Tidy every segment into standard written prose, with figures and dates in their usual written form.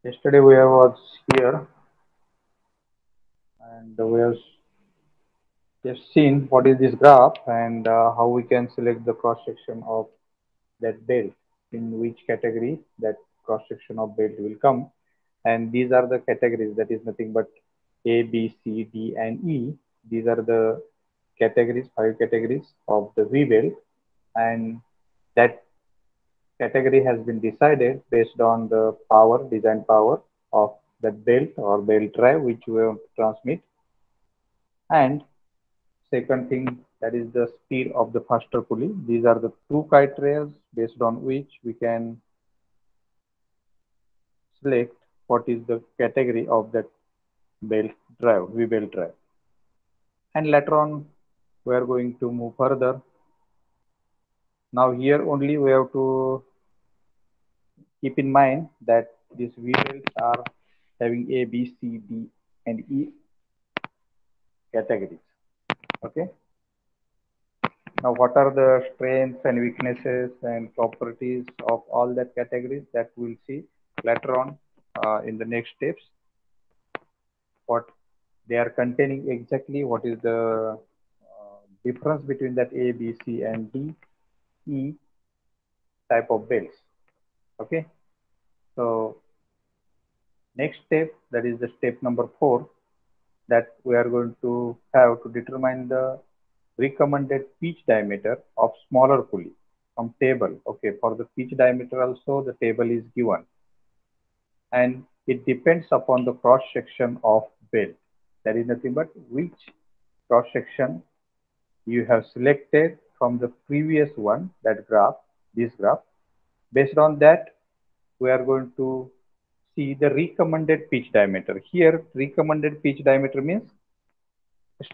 Yesterday we was here and we have just seen what is this graph and how we can select the cross section of that belt, in which category that cross section of belt will come. And these are the categories, that is nothing but A, B, C, D, and E. These are the categories, five categories of the V belt, and that category has been decided based on the power, design power of that belt or belt drive which we want to transmit. And second thing, that is the speed of the faster pulley. These are the two criteria based on which we can select what is the category of that belt drive, V belt drive. And later on, we are going to move further. Now here only we have to keep in mind that these V belts are having A, B, C, D, and E categories. Okay. Now, what are the strengths and weaknesses and properties of all that categories, that we'll see later on in the next steps. What they are containing exactly, what is the difference between that A, B, C, and D, E type of belts. Okay. So next step, that is the step number 4, that we are going to have to determine the recommended pitch diameter of smaller pulley from table. Okay, for the pitch diameter also the table is given, and it depends upon the cross section of belt. That is nothing but which cross section you have selected from the previous one, that graph, this graph. Based on that, we are going to see the recommended pitch diameter. Here, recommended pitch diameter means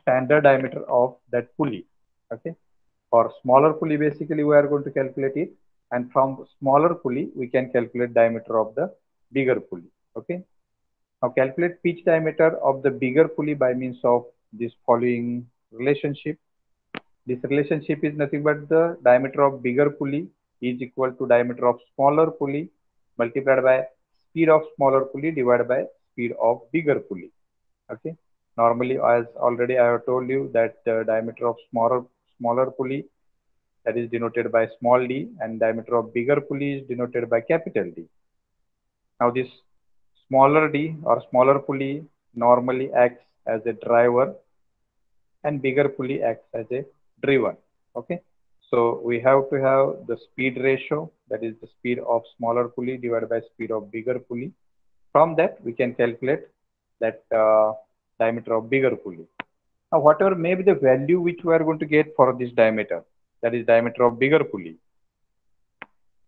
standard diameter of that pulley. Okay. For smaller pulley, basically we are going to calculate it, and from smaller pulley we can calculate diameter of the bigger pulley. Okay. Now calculate pitch diameter of the bigger pulley by means of this following relationship. This relationship is nothing but the diameter of bigger pulley is equal to diameter of smaller pulley multiplied by speed of smaller pulley divided by speed of bigger pulley. Okay. Normally, as already I have told you, that the diameter of smaller pulley, that is denoted by small d, and diameter of bigger pulley is denoted by capital D. Now this smaller d or smaller pulley normally acts as a driver and bigger pulley acts as a driven. Okay. So we have to have the speed ratio, that is the speed of smaller pulley divided by speed of bigger pulley. From that we can calculate that diameter of bigger pulley. Now whatever may be the value which we are going to get for this diameter, that is diameter of bigger pulley,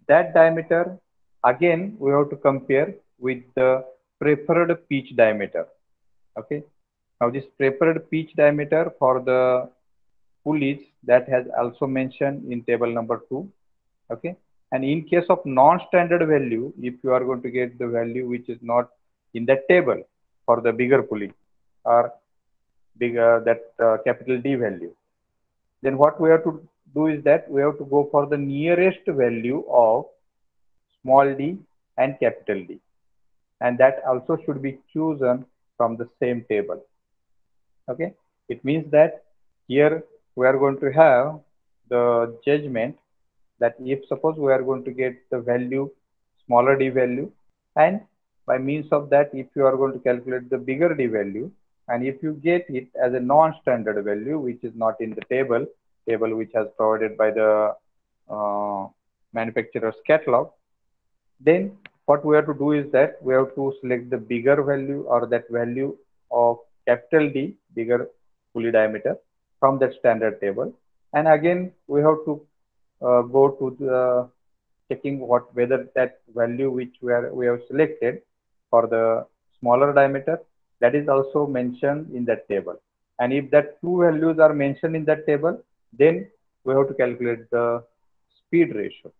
that diameter again we have to compare with the preferred pitch diameter. Okay. Now this preferred pitch diameter for the pulleys, that has also mentioned in table number 2. Okay. And in case of non-standard value, if you are going to get the value which is not in that table for the bigger pulley or bigger that capital D value, then what we have to do is that we have to go for the nearest value of small d and capital D, and that also should be chosen from the same table. Okay. It means that here we are going to have the judgment that if suppose we are going to get the value, smaller d value, and by means of that if you are going to calculate the bigger d value, and if you get it as a non-standard value which is not in the table which has provided by the manufacturer's catalog, then what we have to do is that we have to select the bigger value or that value of capital D, bigger pulley diameter, from that standard table. And again, we have to go to the checking whether that value which we have selected for the smaller diameter, that is also mentioned in that table. And if that two values are mentioned in that table, then we have to calculate the speed ratio.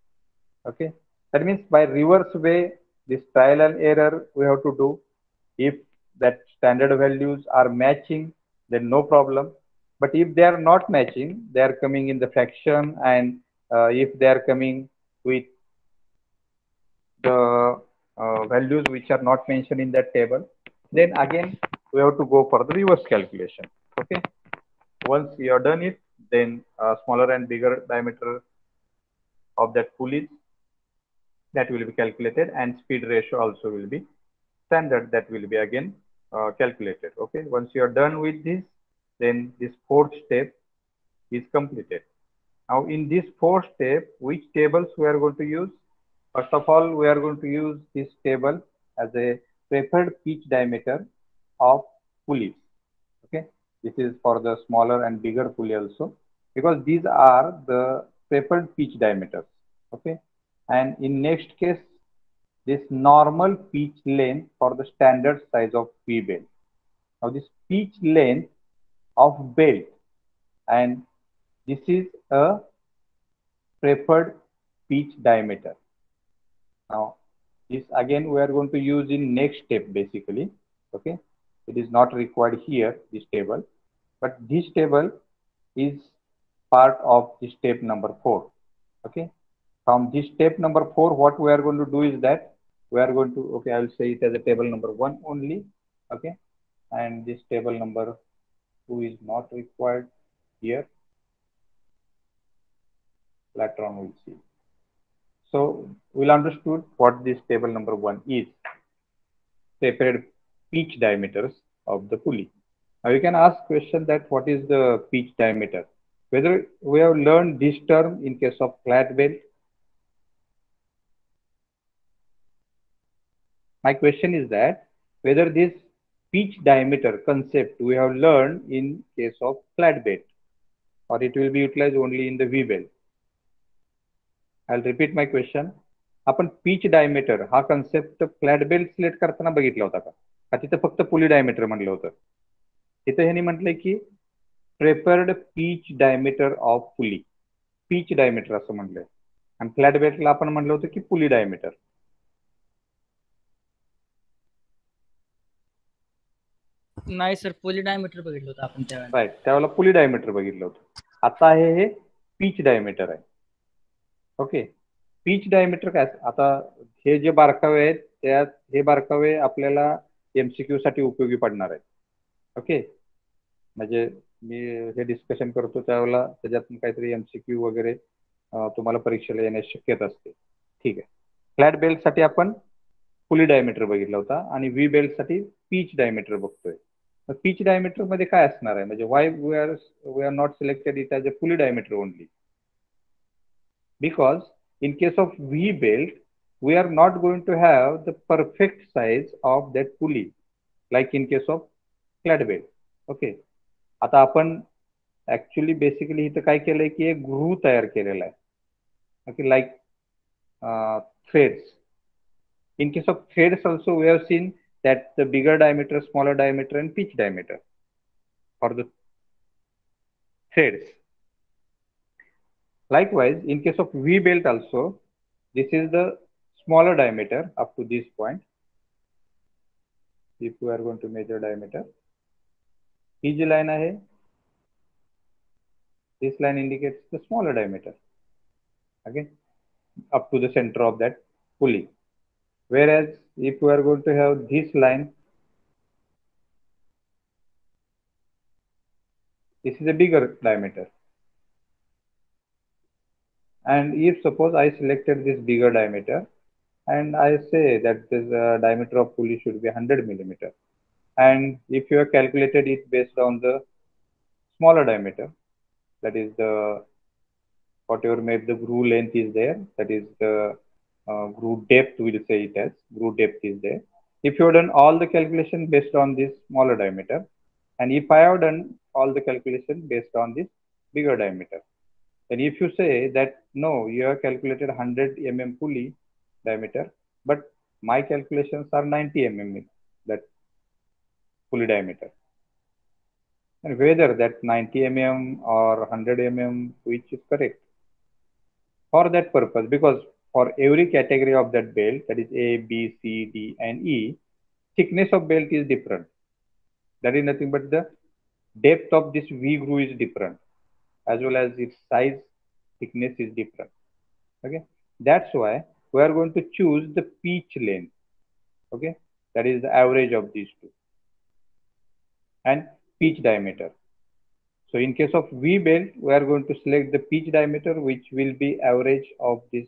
Okay. That means by reverse way, this trial and error we have to do. If that standard values are matching, then no problem. But if they are not matching, they are coming in the fraction, and if they are coming with the values which are not mentioned in that table, then again we have to go for the reverse calculation. Okay, once you are done it, then smaller and bigger diameter of that pulleys that will be calculated, and speed ratio also will be standard, that will be again calculated. Okay, once you are done with this, then this fourth step is completed. Now in this fourth step, which tables we are going to use? First of all, we are going to use this table as a preferred pitch diameter of pulleys. Okay, this is for the smaller and bigger pulley also, because these are the preferred pitch diameters. Okay, and in next case, this normal pitch length for the standard size of V belt. Now this pitch length of belt, and this is a preferred pitch diameter. Now this again we are going to use in next step basically. Okay, it is not required here, this table, but this table is part of the step number 4. Okay, from this step number 4, what we are going to do is that we are going to, okay, I will say it as a table number 1 only. Okay, and this table number 2 is not required here. Later on we'll see. So we'll understood what this table number 1 is. Prepared pitch diameters of the pulley. Now you can ask question that what is the pitch diameter? Whether we have learned this term in case of flat belt. My question is that whether this pitch diameter concept we have learned in case of flat belt, or it will be utilized only in the V belt. I'll repeat my question. आपण pitch diameter हा concept flat belt select करताना बघितला होता का तिथं फक्त पुली diameter म्हणलं होतं? तिथं ह्यांनी म्हटलंय की preferred pitch diameter of pulley, pitch diameter असं म्हटलंय, आणि फ्लॅट बेल्टला आपण म्हटलं होतं की पुली डायमीटर. नाही सर, पुली डायमीटर बघितलं होतं आपण त्यावेळेला. राईट, त्यावेळेला पुली डायमीटर बघितलं होतं. आता आहे हे पिच डायमीटर आहे. ओके, पिच डायमीटर काय, आता हे जे बारकावे आहेत त्यात हे बारकावे आपल्याला एमसीक्यू साठी उपयोगी पडणार आहेत. ओके, म्हणजे मी हे डिस्कशन करतो त्यावेळेला त्याच्यात काहीतरी एमसीक्यू वगैरे तुम्हाला परीक्षेला येण्याची शक्यता असते. ठीक आहे, फ्लॅट बेल्ट साठी आपण पुली डायमीटर बघितला होता आणि व्ही बेल्ट साठी पिच डायमीटर बघतोय. पिच डायमीटर मध्ये काय असणार आहे, म्हणजे why we are not selected it as a pulley diameter only, because in case of V belt, we are not going to have the perfect size of that pulley like in case of flat belt. Okay, आता आपण actually basically इथं काय केलंय की एक groove तयार केलेला आहे. Okay, like threads. In case of threads also we have seen that the bigger diameter, smaller diameter and pitch diameter for the threads. Likewise, in case of V belt also, this is the smaller diameter up to this point. If we are going to measure diameter, each line ahe, this line indicates the smaller diameter, okay, up to the center of that pulley. Whereas if we are going to have this line, this is a bigger diameter. And if suppose I selected this bigger diameter and I say that this diameter of pulley should be 100 millimeter, and if you have calculated it based on the smaller diameter, that is the whatever maybe the groove length is there, that is the groove depth, we will say it as groove depth is there. If you have done all the calculation based on this smaller diameter, and if I have done all the calculation based on this bigger diameter, and if you say that no, you have calculated 100 mm pulley diameter, but my calculations are 90 mm that pulley diameter, and whether that 90 mm or 100 mm which is correct for that purpose, because for every category of that belt, that is A, B, C, D and E, thickness of belt is different. That is nothing but the depth of this V groove is different, as well as its size, thickness is different. Okay, that's why we are going to choose the pitch length. Okay, that is the average of these two. And pitch diameter. So in case of V belt, we are going to select the pitch diameter, which will be average of this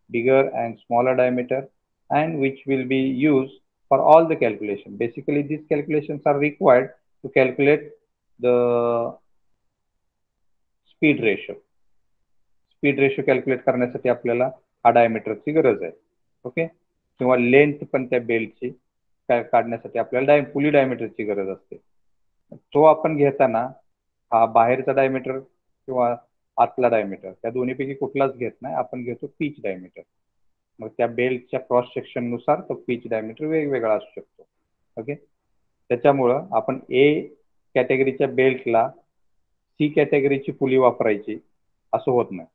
bigger and smaller diameter, and which will be used for all the calculation. Basically, these calculations are required to calculate the speed ratio. Speed ratio calculate करण्यासाठी आपल्याला हा डायमीटरची गरज आहे. Okay, किंवा length पण त्या बेल्टची काढण्यासाठी आपल्याला पुली डायमीटरची गरज असते. तो आपण घेताना हा बाहेरचा डायमीटर किंवा आतला डायमीटर त्या दोन्हीपैकी कुठलाच घेत नाही, आपण घेतो पिच डायमीटर. मग त्या बेल्टच्या क्रॉस सेक्शन नुसार तो पिच डायमीटर वेगवेगळा असू शकतो. ओके, त्याच्यामुळं आपण ए कॅटेगरीच्या बेल्टला सी कॅटेगरीची पुली वापरायची असं होत नाही.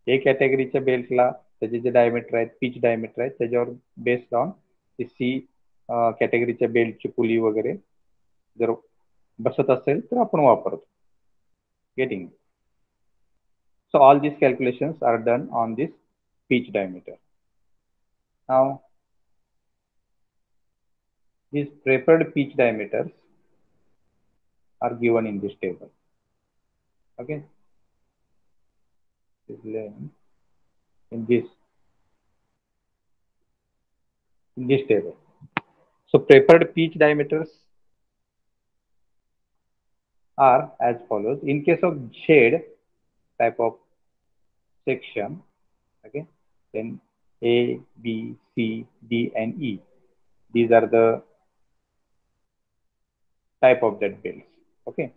ए कॅटेगरीच्या बेल्टला त्याचे जे डायमीटर आहेत, पिच डायमीटर आहेत, त्याच्यावर बेस लावून ती सी कॅटेगरीच्या बेल्टची पुली वगैरे जर बसत असेल तर आपण वापरतो. Getting. So all these calculations are done on this pitch diameter. Now these preferred pitch diameters are given in this table. Okay, in this table. So preferred pitch diameters are as follows. In case of shade type of section, okay, then A, B, C, D, and E. These are the type of that belts. Okay,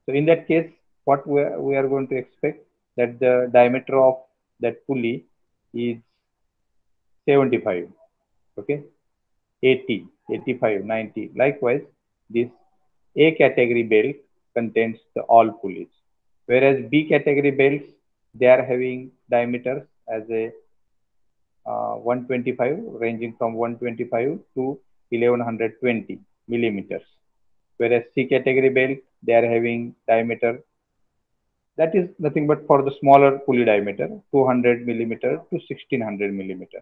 so in that case, what we are going to expect that the diameter of that pulley is 75. Okay, 80, 85, 90. Likewise, this A category belt contains the all pulleys, whereas B category belts, they are having diameters as a 125, ranging from 125 to 1120 millimeters, whereas C category belt, they are having diameter that is nothing but for the smaller pulley diameter 200 millimeter to 1600 millimeter.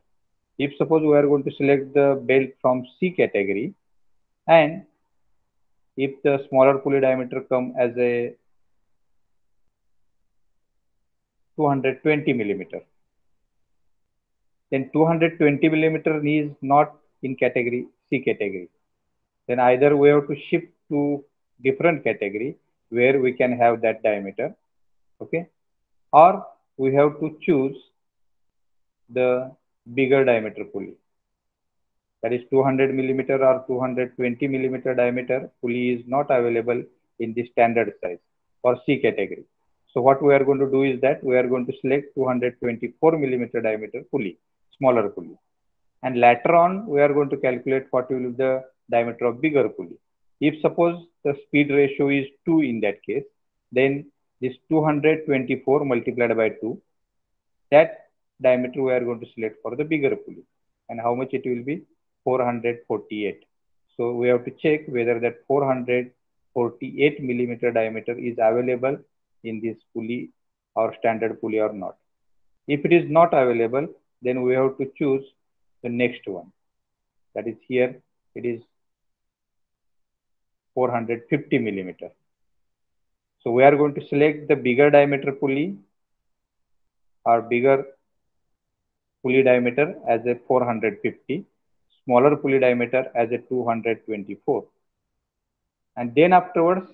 If suppose we are going to select the belt from C category, and if the smaller pulley diameter come as a 220 millimeter, then 220 millimeter is not in category C category. Then either we have to shift to different category where we can have that diameter. Okay, or we have to choose the bigger diameter pulley, that is 200 millimeter or 220 millimeter diameter pulley is not available in the standard size for C category. So what we are going to do is that we are going to select 224 millimeter diameter pulley, smaller pulley, and later on we are going to calculate what will be the diameter of bigger pulley. If suppose the speed ratio is 2 in that case, then this 224 multiplied by 2, that diameter we are going to select for the bigger pulley, and how much it will be 448. So we have to check whether that 448 millimeter diameter is available in this pulley or standard pulley or not. If it is not available, then we have to choose the next one, that is here it is 450 millimeter. So we are going to select the bigger diameter pulley or bigger pulley diameter as a 450, smaller pulley diameter as a 224, and then afterwards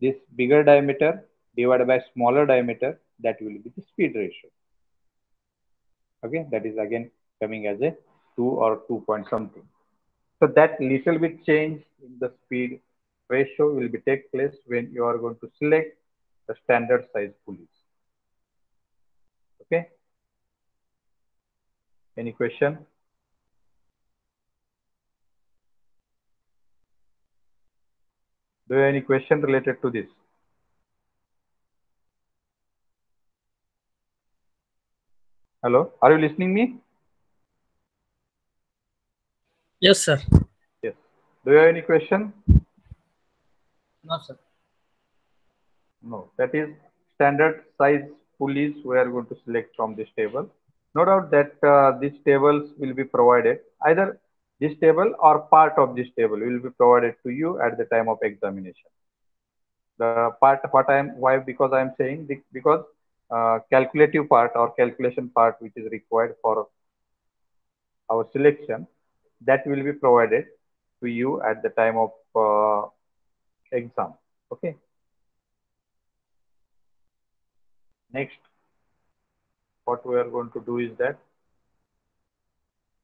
this bigger diameter divided by smaller diameter, that will be the speed ratio. Okay, that is again coming as a 2 or 2 point something. So that little bit change in the speed ratio will be take place when you are going to select the standard size pulleys. Okay, any question? Do you have any question related to this? Hello, are you listening me? Yes, sir. Yes. Do you have any question? No, sir. No. That is standard size pulleys we are going to select from this table. No doubt that these tables will be provided. Either this table or part of this table will be provided to you at the time of examination. The part what I am why because I am saying because calculative part or calculation part which is required for our selection, that will be provided to you at the time of exam. Okay. Next, what we are going to do is that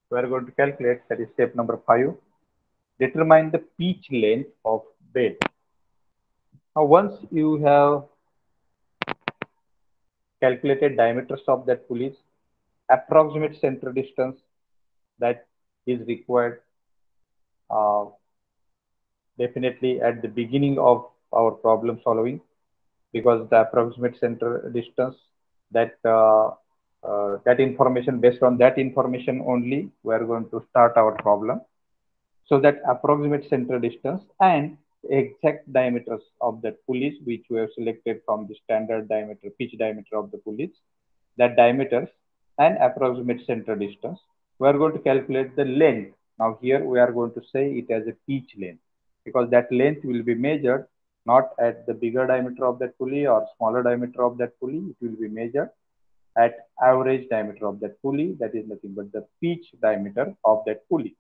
we are going to calculate, that is step number 5, determine the pitch length of bed. Now, once you have calculated diameters of that pulleys, approximate center distance that is required definitely at the beginning of our problem solving, because the approximate center distance, that that information, based on that information only we are going to start our problem. So that approximate center distance and exact diameters of that pulleys which we have selected from the standard diameter, pitch diameter of the pulleys, that diameters and approximate center distance, we are going to calculate the length. Now here we are going to say it as a pitch length, because that length will be measured not at the bigger diameter of that pulley or smaller diameter of that pulley. It will be measured at average diameter of that pulley, that is nothing but the pitch diameter of that pulley,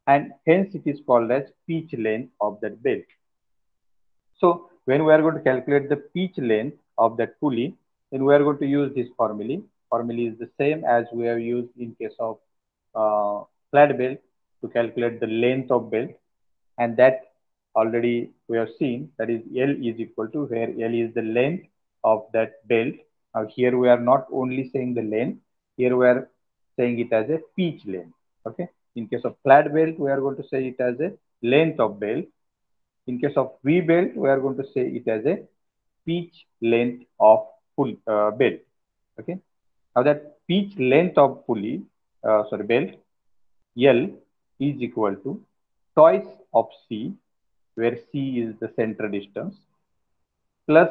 and hence it is called as pitch length of that belt. So when we are going to calculate the pitch length of that pulley, then we are going to use this formula. Formula is the same as we have used in case of flat belt to calculate the length of belt, and that already we have seen, that is L is equal to, where L is the length of that belt. Now here we are not only saying the length, here we are saying it as a pitch length. Okay. In case of flat belt, we are going to say it as a length of belt. In case of V belt, we are going to say it as a pitch length of belt. Okay. Now that pitch length of belt, L is equal to twice of C, where C is the center distance, plus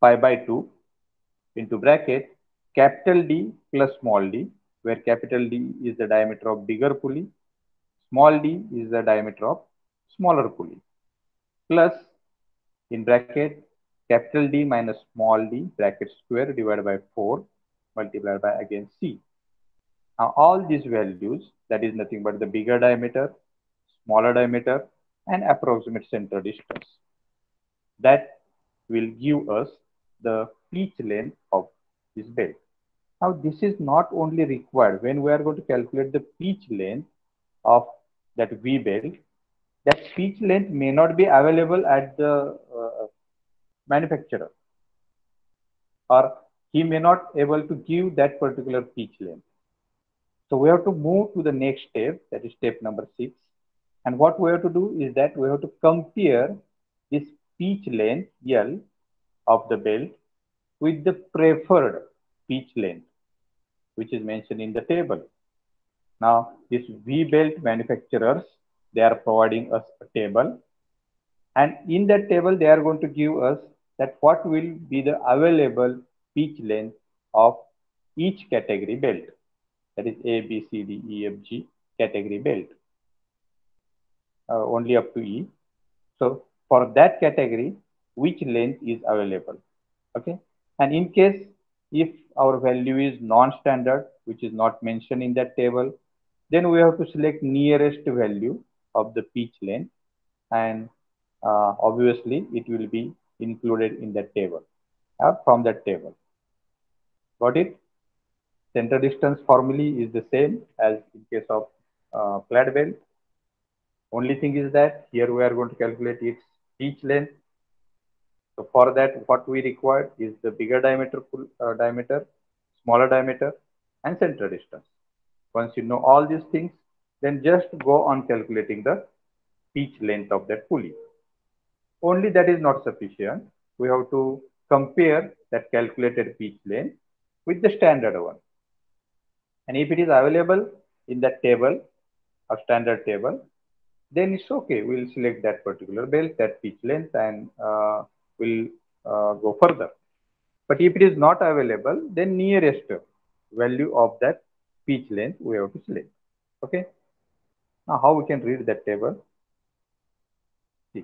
pi by 2 into bracket capital D plus small d, where capital D is the diameter of bigger pulley, small d is the diameter of smaller pulley, plus in bracket capital D minus small d bracket square divided by 4 multiplied by again C. Now all these values, that is nothing but the bigger diameter, smaller diameter, and approximate center distance, that will give us the pitch length of this belt. Now this is not only required when we are going to calculate the pitch length of that V belt. That pitch length may not be available at the manufacturer, or he may not able to give that particular pitch length. So we have to move to the next step, that is step number 6. And what we have to do is that we have to compare this pitch length L of the belt with the preferred pitch length, which is mentioned in the table. Now, this V belt manufacturers, they are providing us a table, and in that table, they are going to give us that what will be the available pitch length of each category belt. That is A, B, C, D, E, F, G category belt, only up to E. So for that category, which length is available? Okay. And in case if our value is non-standard, which is not mentioned in that table, then we have to select nearest value of the pitch length, and obviously it will be included in that table or from that table. Got it? Center distance formula is the same as in case of flat belt. Only thing is that here we are going to calculate its pitch length. So for that, what we require is the bigger diameter, smaller diameter, and center distance. Once you know all these things, then just go on calculating the pitch length of that pulley. Only that is not sufficient. We have to compare that calculated pitch length with the standard one. And if it is available in that table, a standard table, then it's okay. We'll select that particular belt, that pitch length, and we'll go further. But if it is not available, then nearest value of that pitch length we have to select. Okay. Now, how we can read that table? See,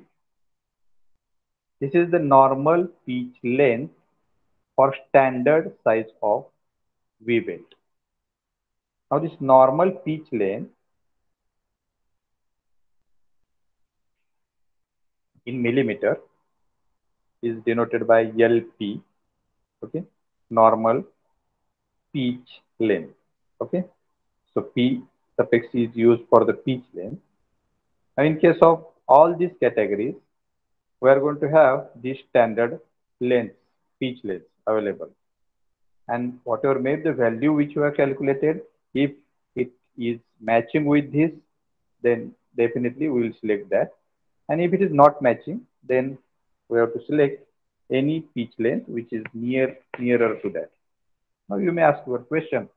this is the normal pitch length for standard size of V-belt. Now, this normal pitch length in millimeter is denoted by LP. Okay, normal pitch length. Okay, so P suffix is used for the pitch length. Now, in case of all these categories, we are going to have the standard length, pitch length available. And whatever may be the value which you have calculated, if it is matching with this, then definitely we will select that. And if it is not matching, then we have to select any pitch length which is nearer to that. Now you may ask your question,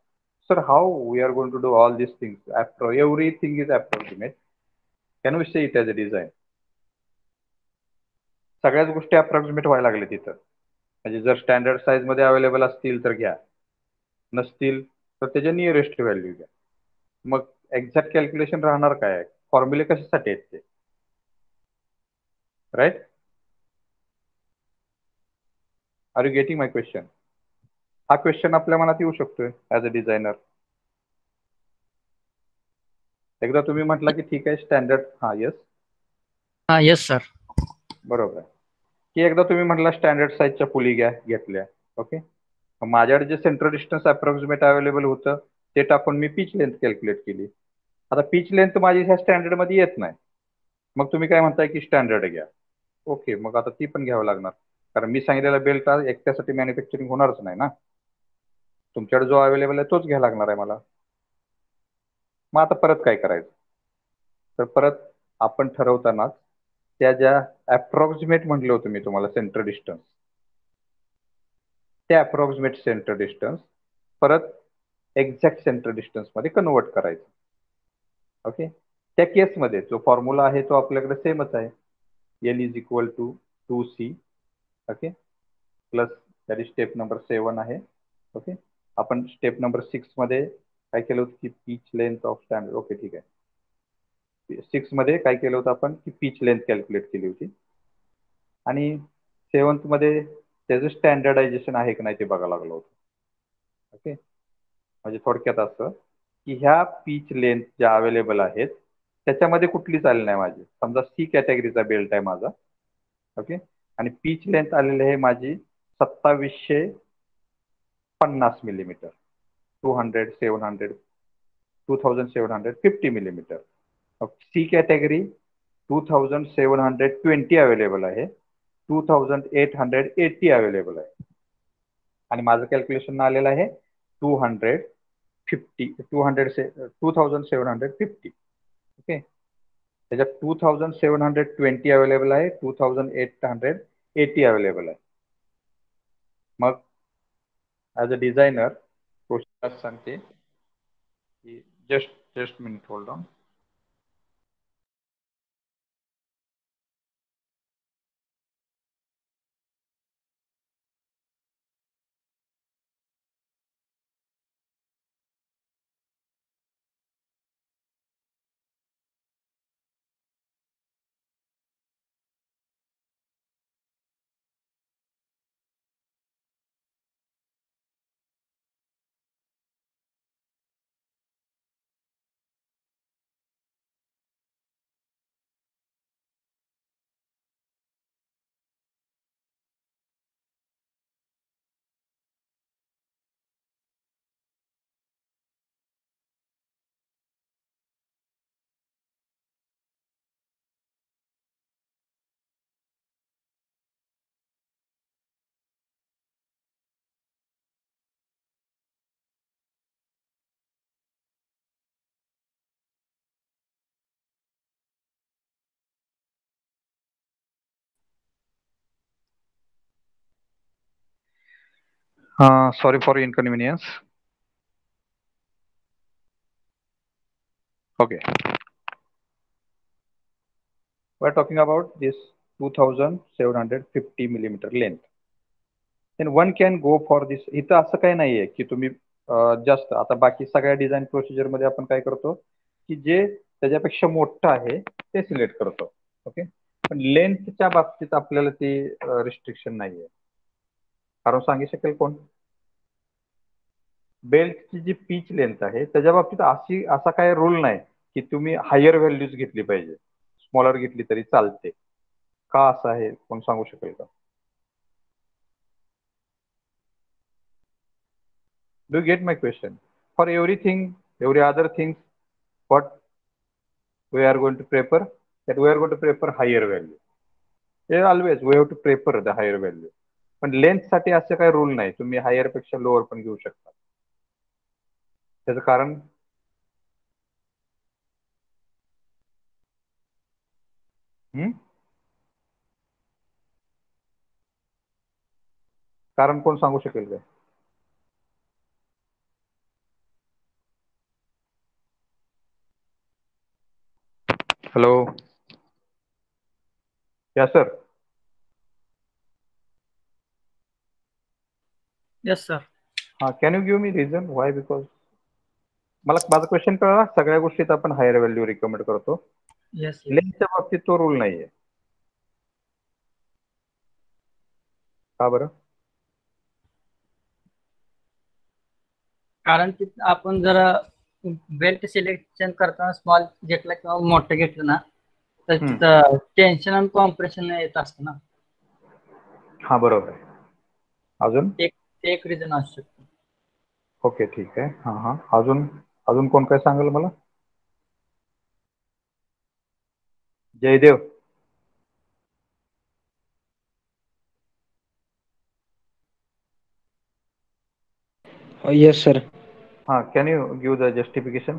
sir, how we are going to do all these things? After everything is approximate, can we say it as a design? सगळ्याच गोष्टी approximate व्हायला लागल्या तिथं. म्हणजे जर standard size मध्ये available असतील तर घ्या, नसतील तर त्याच्या नियरेस्ट व्हॅल्यू घ्या. मग एक्झॅक्ट कॅल्क्युलेशन राहणार काय? फॉर्म्युले कशासाठी आहेत ते, right? Are you getting my question? हा क्वेश्चन आपल्या मनात येऊ शकतोय ऍज अ डिझायनर. एकदा तुम्ही म्हटला की ठीक आहे स्टँडर्ड, येस सर. बरोबर आहे की एकदा तुम्ही म्हटला स्टँडर्ड साईजच्या पुली घेतल्या. ओके, माझ्याकडे जे सेंट्रल डिस्टन्स अप्रॉक्सिमेट अवेलेबल होतं ते टाकून मी पिच लेंथ कॅल्क्युलेट केली. आता पिच लेंथ माझी ह्या स्टँडर्ड मध्ये येत नाही, मग तुम्ही काय म्हणताय की स्टँडर्ड घ्या. ओके, मग आता ती पण घ्यावं लागणार, कारण मी सांगितलेला बेल्ट एकट्यासाठी मॅन्युफॅक्चरिंग होणारच नाही ना. तुमच्याकडे जो अवेलेबल आहे तोच घ्यायला लागणार आहे मला. मग आता परत काय करायचं? तर परत आपण ठरवताना त्या ज्या अप्रॉक्सिमेट म्हटलं होतं मी तुम्हाला सेंटर डिस्टन्स, त्या अप्रॉक्सिमेट सेंटर डिस्टन्स परत एक्झॅक्ट सेंटर डिस्टन्स मध्ये कन्वर्ट करायचं. ओके, त्या केसमध्ये जो फॉर्म्युला आहे तो आपल्याकडे सेमच आहे. L is equal to 2C. Okay, plus that is step number 7 आहे. ओके, आपण स्टेप नंबर 6 मध्ये काय केलं होतं की pitch length of standard. Okay, ठीक आहे. 6 मध्ये काय केलं होतं आपण की पिच लेंथ कॅल्क्युलेट केली होती, आणि 7th मध्ये त्याचं स्टँडर्डायझेशन आहे की नाही ते बघायला लागलो होतो. ओके, म्हणजे थोडक्यात असं की ह्या पिच लेंथ ज्या अवेलेबल आहेत त्याच्यामध्ये कुठलीच आली नाही माझी. समजा C कॅटेगरीचा बेल्ट आहे माझा. ओके, आणि पिच लेंथ आलेली आहे माझी 2750 millimetre, 2750 millimetre. C category 2720 available आहे, 2880 अवेलेबल आहे, आणि माझं कॅल्क्युलेशन आलेलं आहे 2750. ओके, त्याच्यात 2720 अवेलेबल आहे, 2880 अवेलेबल आहे. मग ॲज अ डिझायनर प्रोसेस सांगते की just minute, hold on. Sorry for inconvenience. Okay, we're talking about this 2750 millimeter length. Then one can go for this. इथं असं काही नाहीये की तुम्ही जास्त, आता बाकी सगळ्या डिझाईन प्रोसिजर मध्ये आपण काय करतो की जे त्याच्यापेक्षा मोठं आहे ते सिलेक्ट करतो. ओके, पण लेंथच्या बाबतीत आपल्याला ती रिस्ट्रिक्शन नाहीये. कारण सांगू शकेल कोण? बेल्टची जी पिच लेंथ आहे त्याच्या बाबतीत असा काही रूल नाही की तुम्ही हायर व्हॅल्यूज घेतली पाहिजे, स्मॉलर घेतली तरी चालते. का असं आहे कोण सांगू शकेल का? Do you get my question? For everything, every other things, what we are going to prefer? That we are going to prefer higher value. Yeah, always we have to prefer the higher value. पण length साठी असं काही rule नाही, तुम्ही higher पेक्षा lower पण घेऊ शकता. त्याचं कारण कारण कोण सांगू शकेल का? Hello, yeah sir. Yes sir. हा, can you give me reason why? Because मला माझा क्वेश्चन कळला. सगळ्या गोष्टीत आपण हायर व्हॅल्यू रिकमेंड करतो, यस यस. लेंथच्या बाबतीत तो रूल नाहीये. का बरं? कारण की आपण जर बेल्ट सिलेक्शन करताना स्मॉल घेतला किंवा मोठं घेतलं ना तर तिथं टेन्शन आणि कॉम्प्रेशन येत असतं ना. हा, बरोबर आहे. अजून एक रिझन असू शकतो. ओके, ठीक आहे. हा हा, अजून कोण काय सांगेल मला? जयदेव. Yes, sir. हा, can you give the justification?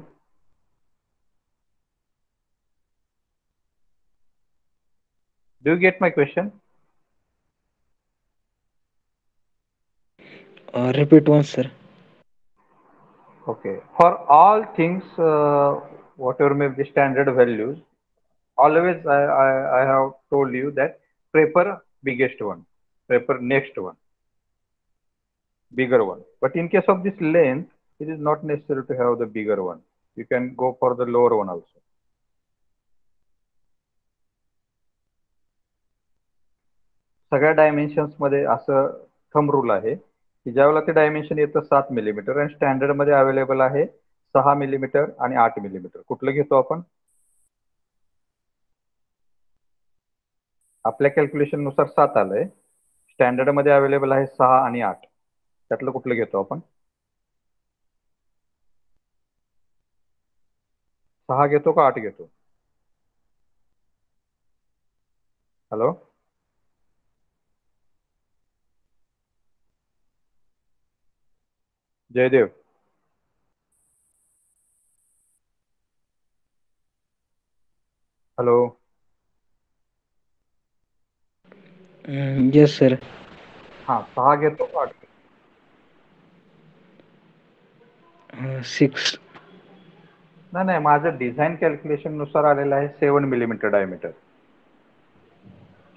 Do you get my question? Repeat once, sir. Okay. For all things, whatever may be standard values, always I have told you that prefer biggest one, prefer next one, bigger one. But in case of this length, it is not necessary to have the bigger one. You can go for the lower one also. सगळ्या dimensions मध्ये असं thumb rule आहे की ज्यावेळेला ते dimension येतं 7 millimetre आणि standard मध्ये अवेलेबल आहे 6 मिलीमीटर आणि 8 मिलीमीटर, कुठलं घेतो आपण? आपल्या कॅल्क्युलेशन नुसार 7 आलंय, स्टँडर्ड मध्ये अवेलेबल आहे 6 आणि 8, त्यातलं कुठलं घेतो आपण? 6 घेतो का 8 घेतो? Hello, Jaydev. Hello. Yes, sir. हा, 6 घेतो का 8 घेतो? 6. नाही, माझं डिझाईन कॅल्क्युलेशन नुसार आलेलं आहे 7 मिलीमीटर डायमीटर.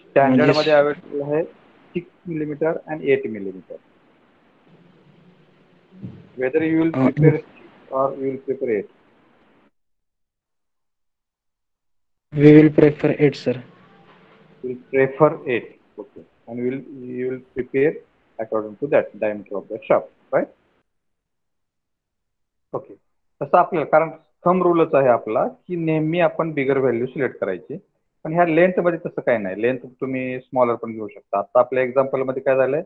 स्टँडर्ड मध्ये अवेलेबल आहे 6 millimetre and 8 millimeter. Whether you will prepare 6 or you will prepare 8? We will prefer 8, sir. You will prefer 8. Okay. And you will prepare according to that diameter of the shaft, right? Okay. तसं आपल्याला, कारण thumb रूलच आहे आपला की नेहमी आपण बिगर value select करायची, पण ह्या लेंथ मध्ये तसं काही नाही. लेंथ तुम्ही स्मॉलर पण घेऊ शकता. आता आपल्या एक्झाम्पल मध्ये काय झालंय,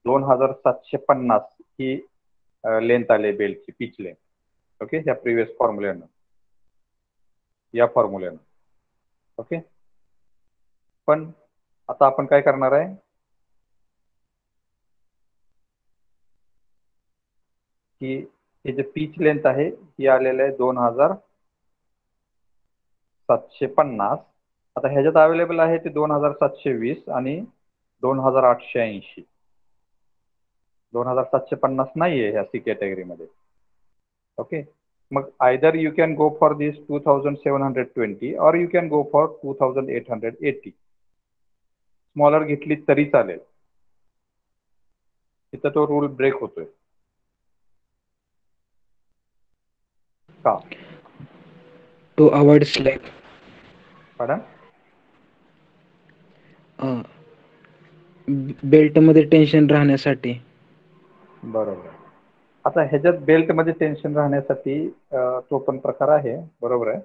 2750 ही लेंथ आली बेल्टची, पिच लेंथ. ओके, ह्या प्रिव्हियस फॉर्म्युल्यानं, या फॉर्म्युल्यानं. ओके, पण आता आपण काय करणार आहे की हे जे पिच लेंथ आहे ही आलेलं आहे 2750. आता ह्याच्यात अवेलेबल आहे ते 2720 आणि 2880. 2750 नाहीये ह्या सी कॅटेगरीमध्ये. Okay, mug either you can go for this 2720 और you can go for 2880. Smaller घेतली तरी चालेल, तिथं तो रूल ब्रेक होतोय. का? to avoid slip. Pardon? Belt मध्ये टेन्शन राहण्यासाठी. बरोबर. आता ह्याच्यात बेल्ट मध्ये टेन्शन राहण्यासाठी तो पण प्रकार आहे, बरोबर आहे.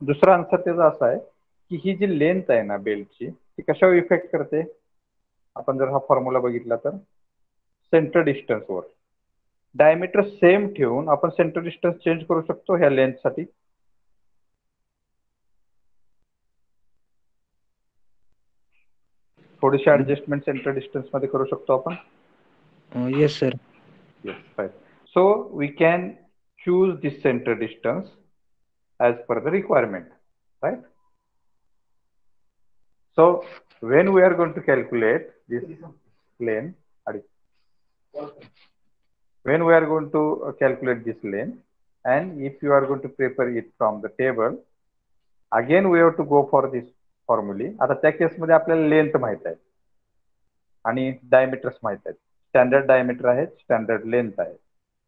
दुसरा आन्सर त्याचा असा आहे की ही जी लेंथ आहे ना बेल्टची ती कशावर इफेक्ट करते. आपण जर हा फॉर्म्युला बघितला तर सेंटर डिस्टन्सवर. डायमीटर सेम ठेवून आपण सेंटर डिस्टन्स चेंज करू शकतो ह्या लेंथसाठी. थोडीशी ऍडजस्टमेंट सेंटर डिस्टन्स मध्ये करू शकतो आपण. Yes, sir. Yes, right. So we can choose this center distance as per the requirement, right? So when we are going to calculate this length, when we are going to calculate this length, and if you are going to prepare it from the table, again we have to go for this formula. आता त्या case मध्ये आपल्याला length माहित आहे आणि diameters माहित आहेत. Standard diameter आहे, स्टँडर्ड लेंथ आहे.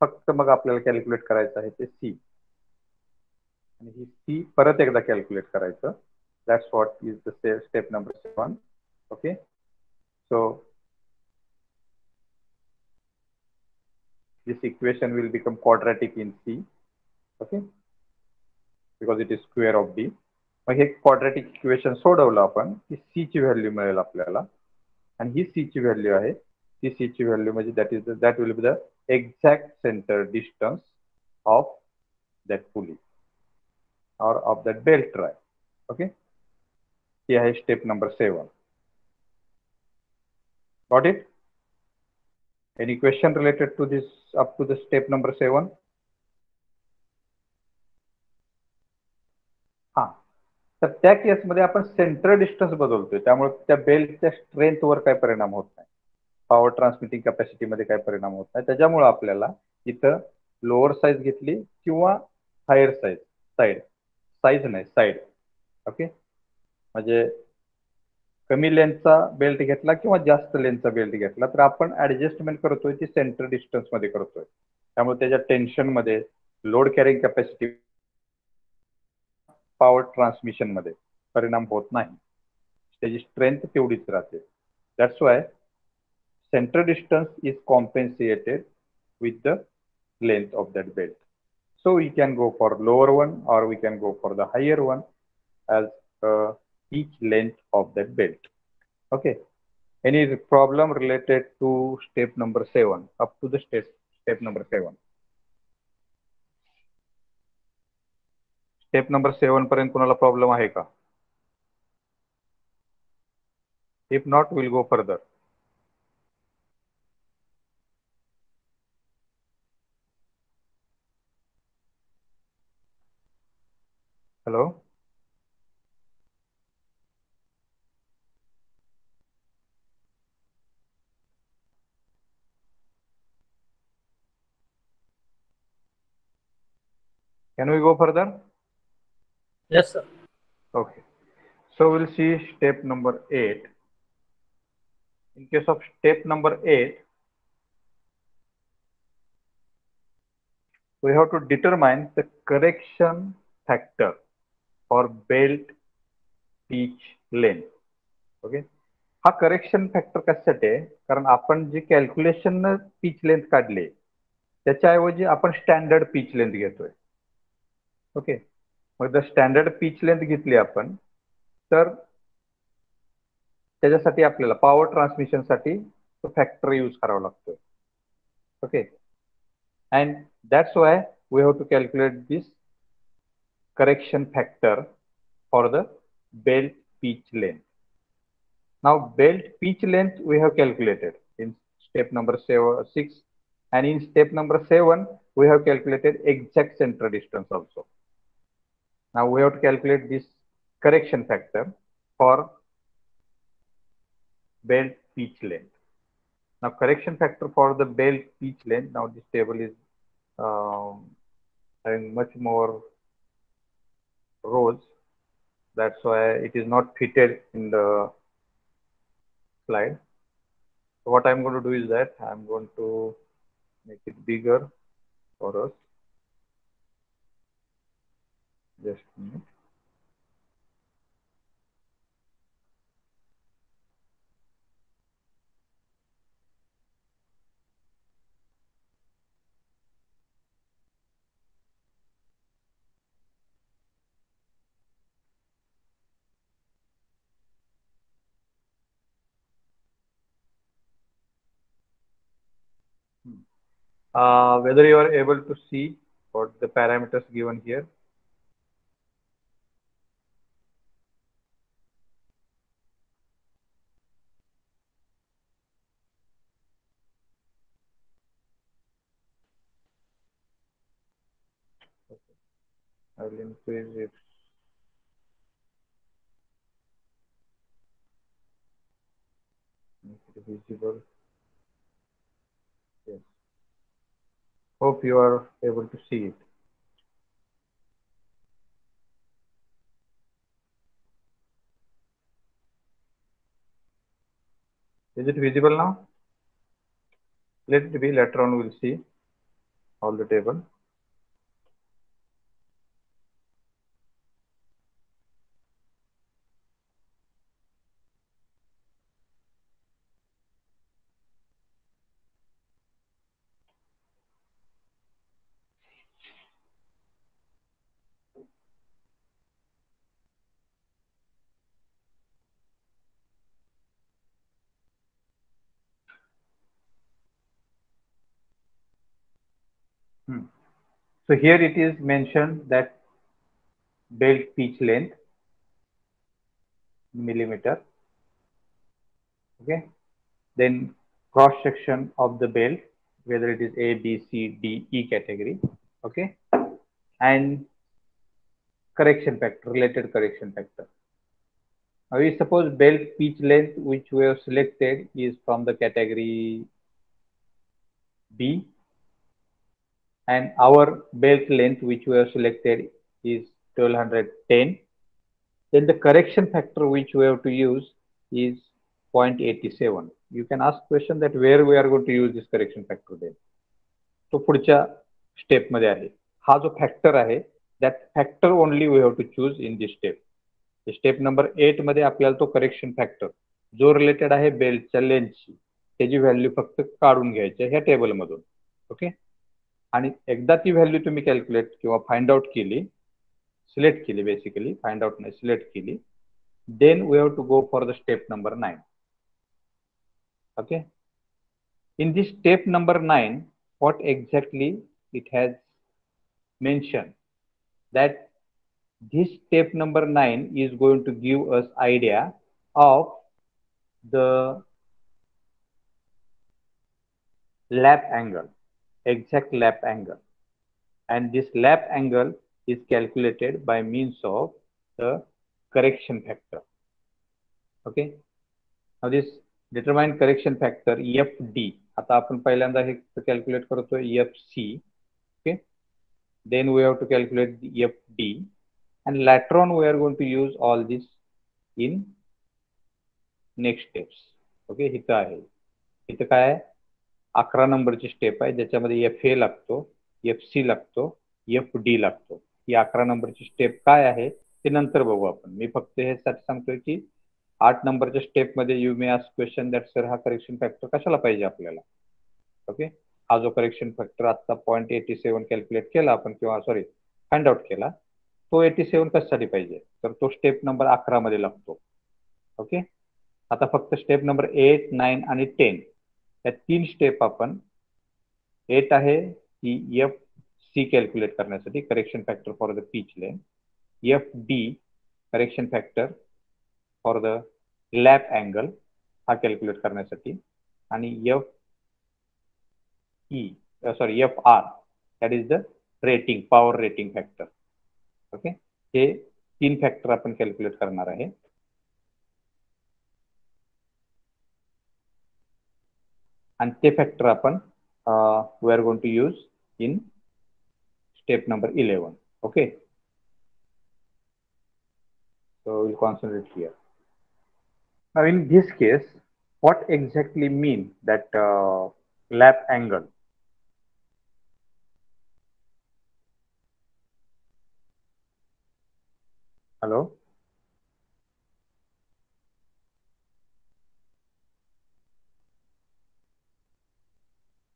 फक्त मग आपल्याला कॅल्क्युलेट करायचं आहे ते सी. आणि ही सी परत एकदा कॅल्क्युलेट करायचं. That's what is the step number 7. Okay. So this equation will become quadratic in C, okay, because it is square of D. मग हे क्वाड्रॅटिक इक्वेशन सोडवलं आपण की C ची व्हॅल्यू मिळेल आपल्याला, आणि ही C ची व्हॅल्यू आहे, ती C ची व्हॅल्यू म्हणजे that will be the exact centre distance of that pulley और of that belt drive. Okay, ही आहे step number 7. Got it? Any question related to this up to the step number 7? हा, तर त्या केसमध्ये आपण सेंटर डिस्टन्स बदलतोय, त्यामुळे त्या बेल्टच्या स्ट्रेंथवर काय परिणाम होत नाही, पॉवर ट्रान्समिटिंग कॅपॅसिटीमध्ये काय परिणाम होत नाही. त्याच्यामुळे आपल्याला इथं लोअर साईज घेतली किंवा हायर साईज, साईज नाही साईड. ओके, म्हणजे कमी लेंथचा बेल्ट घेतला किंवा जास्त लेंथचा बेल्ट घेतला तर आपण ऍडजस्टमेंट करतोय ती सेंटर डिस्टन्स मध्ये करतोय. त्यामुळे त्याच्या टेन्शन मध्ये, load carrying capacity, power transmission मध्ये परिणाम होत नाही. त्याची स्ट्रेंथ तेवढीच राहते. That's why centre distance is compensated with the length of that belt. So we can go for lower one or we can go for the higher one as each length of that belt. Okay. Any problem related to step number 7 up to the step number 7? Step number 7 पर्यंत कोणाला problem आहे का? If not will go further. Hello, can we go further? Yes, sir. Okay. So we'll see step number 8. In case of step number 8, we have to determine the correction factor for belt pitch length. Okay. हा correction factor कशासाठी आहे? कारण आपण जे calculation pitch length काढले त्याच्याऐवजी आपण standard pitch length घेतोय. Okay, मग जर स्टँडर्ड पिच लेंथ घेतली आपण तर त्याच्यासाठी आपल्याला पॉवर ट्रान्समिशनसाठी तो फॅक्टर यूज करावा लागतोय. Okay, and that's why we have to calculate this correction factor for the belt pitch length. Now belt pitch length we have calculated in step number 6, and in step number 7 we have calculated exact center distance also. Now we have to calculate this correction factor for belt pitch length. Now correction factor for the belt pitch length, now this table is having much more rows, that's why it is not fitted in the slide. So what I'm going to do is that I'm going to make it bigger for us. Just a minute. Whether you are able to see what the parameters given here. I will increase it. Make it visible. Yes. Hope you are able to see it. Is it visible now? Let it be. Later on, we'll see all the table. So here it is mentioned that belt pitch length millimeter. Okay. Then cross section of the belt, whether it is A, B, C, D, E category. Okay. And correction factor, related correction factor. Now we suppose belt pitch length which we have selected is from the category B, and our belt length which we have selected is 1210. Then the correction factor which we have to use is 0.87. You can ask question that where we are going to use this correction factor then. तो पुढच्या step मध्ये आहे. हा जो factor आहे that factor only we have to choose in this step. Step number 8 मध्ये आपल्याला तो करेक्शन फॅक्टर जो रिलेटेड आहे बेल्टच्या लेंथची त्याची व्हॅल्यू फक्त काढून घ्यायची ह्या टेबल मधून. ओके. आणि एकदा ती व्हॅल्यू तुम्ही कॅल्क्युलेट किंवा फाइंड आउट केली, सिलेक्ट केली, बेसिकली फाइंड आउट नाही सिलेक्ट केली, then we have to go for the step number 9. Okay. In this step number 9, what exactly it has mentioned that this step number 9 is going to give us idea of the lap angle, exact lap angle, and this lap angle is calculated by means of the correction factor. Okay. Now this determined correction factor FD. आता आपण पहिल्यांदा हे calculate करतोय FC. Okay. Then we have to calculate the FD, and later on we are going to use all this in next steps. Okay. इथं आहे. इथं काय आहे? 11 नंबरची स्टेप आहे ज्याच्यामध्ये FA लागतो, FC लागतो, FD लागतो. ही 11 नंबरची स्टेप काय आहे ते नंतर बघू आपण. मी फक्त हे सांगतोय की 8 नंबरच्या स्टेप मध्ये you may ask question that sir हा करेक्शन फॅक्टर कशाला पाहिजे आपल्याला. ओके. हा जो करेक्शन फॅक्टर आता 0.87 कॅल्क्युलेट केला आपण किंवा सॉरी फाइंड आउट केला, तो 87 कशासाठी पाहिजे तर तो स्टेप नंबर 11 मध्ये लागतो. ओके. आता फक्त स्टेप नंबर 8, 9 आणि 10 या 3 स्टेप आपण 8 आहे की FC कॅल्क्युलेट करण्यासाठी correction factor for the pitch length, FD correction factor for the lap angle हा कॅल्क्युलेट करण्यासाठी, आणि FR that is the rating, power rating factor. Okay. हे 3 फॅक्टर आपण कॅल्क्युलेट करणार आहे. आणि ते फॅक्टर आपण we are going to use in step number 11. Okay. So we'll concentrate here. Now in this case, what exactly mean that lap angle? Hello.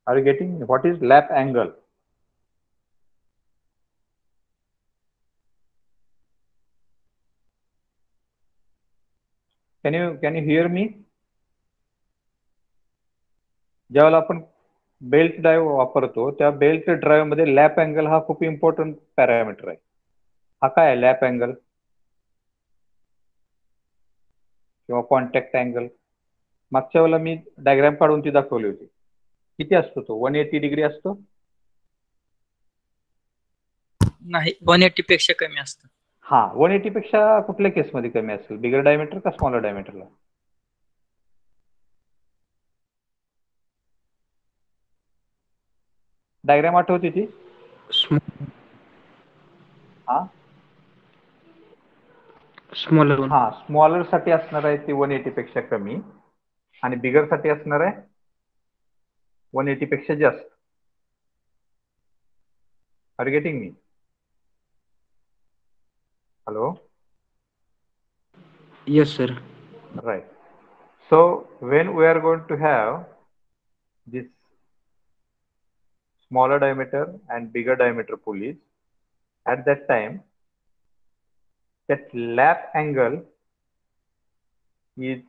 Are you getting what is lap angle? Can you hear me? ज्यावेळेला आपण belt drive वापरतो त्या belt drive मध्ये lap angle हा खूप important parameter आहे. हा काय आहे लॅप अँगल किंवा कॉन्टॅक्ट अँगल? मागच्या वेळेला मी डायग्राम काढून ती दाखवली होती. किती असतो तो? 180 डिग्री असतो? नाही, 180 पेक्षा कमी असतं. हा, 180 पेक्षा कुठल्या केसमध्ये कमी असेल? बिगर डायमीटर का स्मॉलर डायमीटरला? डायग्राम आठवते ती? हा स्मॉलर वन. हा, स्मॉलर साठी असणार आहे ती 180 पेक्षा कमी आणि बिगर साठी असणार आहे 180 पेक्षा जास्त. Are getting me? Hello. Yes, sir. Right. So when we are going to have this smaller diameter and bigger diameter pulleys, at that time that lap angle is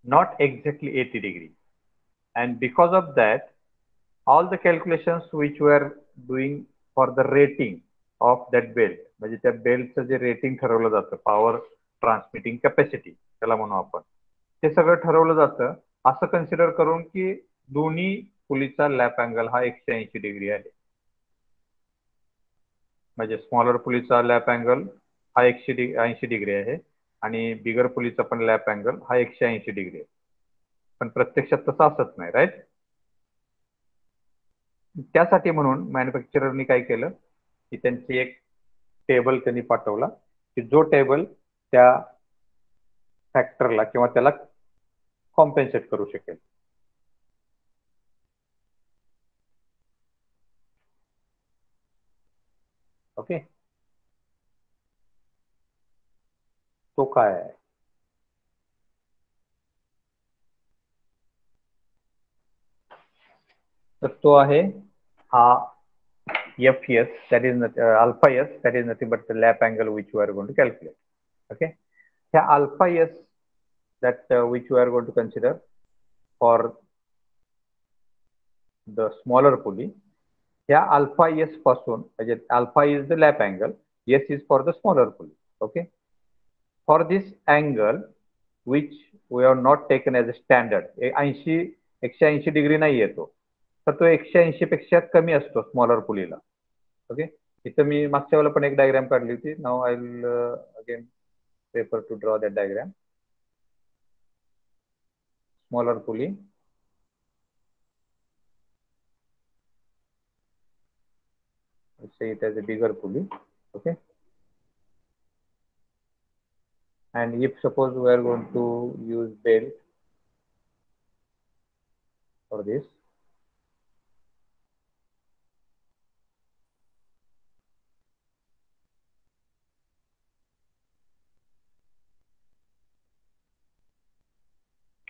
not exactly 80 degree, and because of that all the calculations which we are doing for the rating of that belt, म्हणजे त्या बेल्टचं जे rating ठरवलं जातं, power transmitting capacity त्याला म्हणू आपण, ते सगळं ठरवलं जातं असं कन्सिडर करून की दोन्ही पुलीचा लॅप अँगल हा 180 डिग्री आहे. म्हणजे स्मॉलर पुलीचा लॅप अँगल हा 180 डिग्री आहे आणि बिगर पुलीचा पण लॅप अँगल हा 180 डिग्री आहे. पण प्रत्यक्षात तसं असत नाही, राईट? त्यासाठी म्हणून मॅन्युफॅक्चररनी काय केलं की त्यांची एक टेबल त्यांनी पाठवला की जो टेबल त्या फॅक्टरला किंवा त्याला कॉम्पेन्सेट करू शकेल. ओके, तो काय आहे? तर तो आहे हा FS, that is alpha S, that is nothing but the lap angle which we are going to calculate. Okay, the alpha S that which we are going to consider for the smaller pulley, ह्या alpha S पासून, म्हणजे alpha is the lap angle, S is for the smaller pulley. Okay, for this angle which we have not taken as a standard, 180 degree नाही येतो, तर तो 180 पेक्षा कमी असतो स्मॉलर पुलीला. ओके, इथं मी मागच्या वेळेला पण एक डायग्राम काढली होती. Now I will again paper to draw that diagram. Smaller pulley, say it as a bigger pulley. Okay, and if suppose we are going to use belt for this,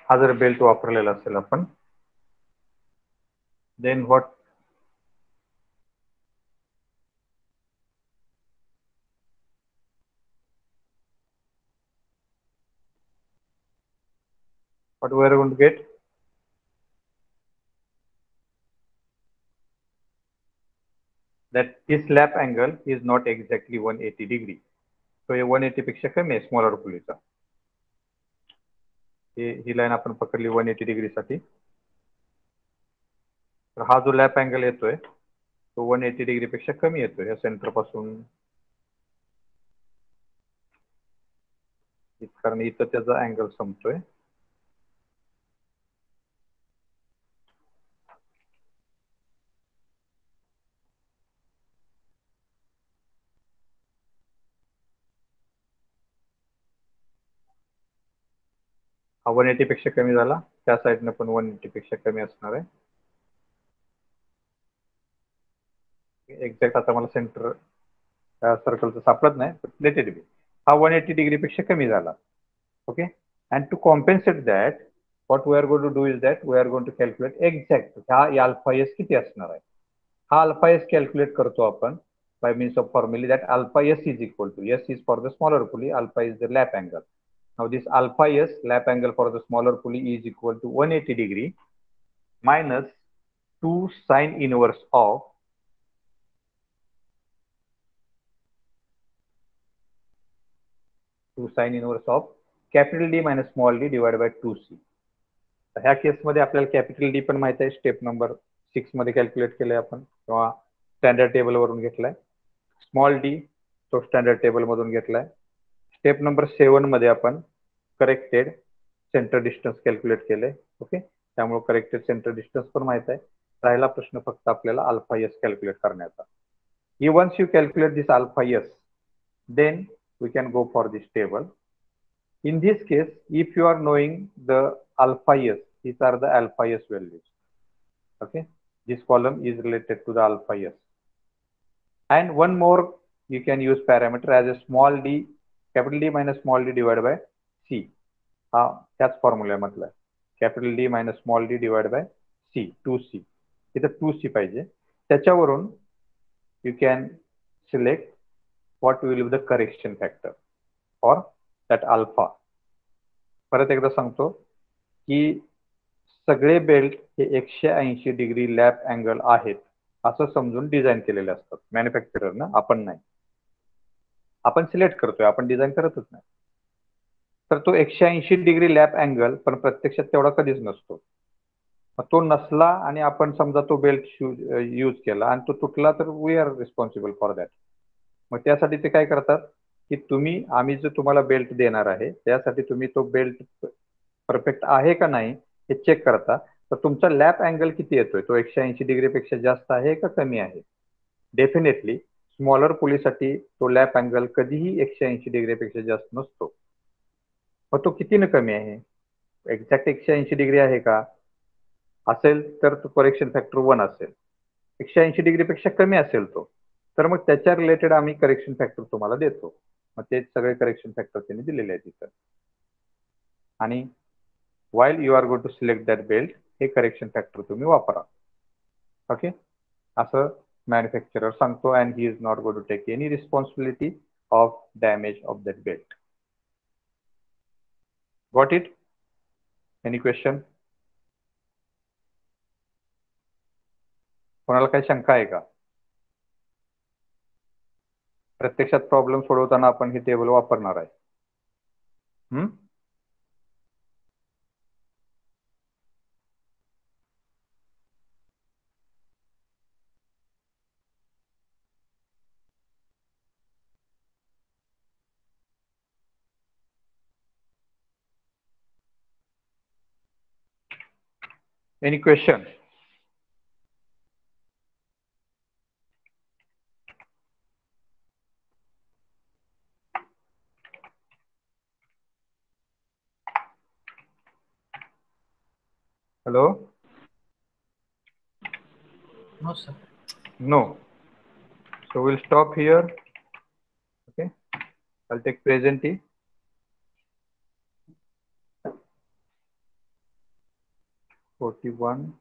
हा जर belt वापरलेला असेल आपण, then what we are going to get? That this lap angle is not exactly 180 degree. So हे 180 पेक्षा कमी आहे smaller पुलीचा. ही line आपण पकडली 180 डिग्री साठी. तर हा जो लॅप अँगल येतोय तो 180 डिग्री पेक्षा कमी येतोय या सेंटर पासून, कारण इथं त्याचा अँगल संपतोय. हा 180 पेक्षा कमी झाला, त्या साईडनं पण 180 पेक्षा कमी असणार आहे. एक्झॅक्ट आता मला सेंटर सर्कलचं सापडत नाही, but let it be. हा 180 डिग्री पेक्षा कमी झाला. Okay, and to compensate that what we are going to do is that we are going to calculate exact हा अल्फा एस किती असणार आहे. हा अल्फा एस कॅल्क्युलेट करतो आपण by means of formula that alpha s is equal to, s is for the smaller pulley, alpha is the lap angle. Now this alpha s lap angle for the smaller pulley is equal to 180 degree minus 2 sine inverse of 2 sine inverse of capital D minus small d divided by 2c. ह्या केसमध्ये आपल्याला capital D पण माहित आहे, step number 6 मध्ये calculate केलंय आपण किंवा स्टँडर्ड टेबल वरून घेतलाय. स्मॉल डी तो स्टँडर्ड टेबल मधून घेतलाय. स्टेप नंबर 7 मध्ये आपण करेक्टेड सेंटर डिस्टन्स कॅल्क्युलेट केले. ओके, त्यामुळे करेक्टेड सेंटर डिस्टन्स पण माहित आहे. राहिला प्रश्न फक्त आपल्याला अल्फा एस कॅल्क्युलेट करण्याचा. Once you calculate this alpha S, then we can go for this table. In this case, if you are knowing the alpha s, these are the alpha s values. Okay, this column is related to the alpha s. And one more, you can use parameter as a small d, capital D minus small d divided by c. त्याच formula मधला capital D minus small d divided by c, 2c. इथं 2c पाहिजे. त्याच्यावरून you can select what will be the correction factor for that alpha. परत एकदा सांगतो की सगळे बेल्ट हे 180 डिग्री लॅप अँगल आहेत असं समजून डिझाईन केलेले असतात मॅन्युफॅक्चररनं, आपण नाही. आपण सिलेक्ट करतोय, आपण डिझाईन करतच नाही. तर तो 180 डिग्री लॅप अँगल पण प्रत्यक्षात तेवढा कधीच नसतो. तो नसला आणि आपण समजा तो बेल्ट यूज केला आणि तो तुटला तर we are responsible for that. मग त्यासाठी ते काय करतात की आम्ही जो तुम्हाला बेल्ट देणार आहे त्यासाठी तुम्ही तो बेल्ट परफेक्ट आहे का नाही हे चेक करता. तर तुमचा लॅप अँगल किती येतोय, तो 180 डिग्री पेक्षा जास्त आहे का कमी आहे. डेफिनेटली स्मॉलर पुलीसाठी तो लॅप अँगल कधीही 180 डिग्री पेक्षा जास्त नसतो. मग तो कितीनं कमी आहे, एक्झॅक्ट 180 डिग्री आहे का, असेल तर तो करेक्शन फॅक्टर 1 असेल. 180 डिग्री पेक्षा कमी असेल तो, तर मग त्याच्या रिलेटेड आम्ही करेक्शन फॅक्टर तुम्हाला देतो. मग ते सगळे करेक्शन फॅक्टर त्यांनी दिलेले आहेत तिथं. आणि while you are going to select that belt, हे करेक्शन फॅक्टर तुम्ही वापरा. ओके, असं मॅन्युफॅक्चरर सांगतो. And he is not going to take any responsibility of damage of that belt. Got it? Any question? कोणाला काही शंका आहे का? प्रत्यक्षात प्रॉब्लेम सोडवताना आपण हे टेबल वापरणार आहे. Any question? Hello? No, sir. No. So we'll stop here. Okay. I'll take present T. 41.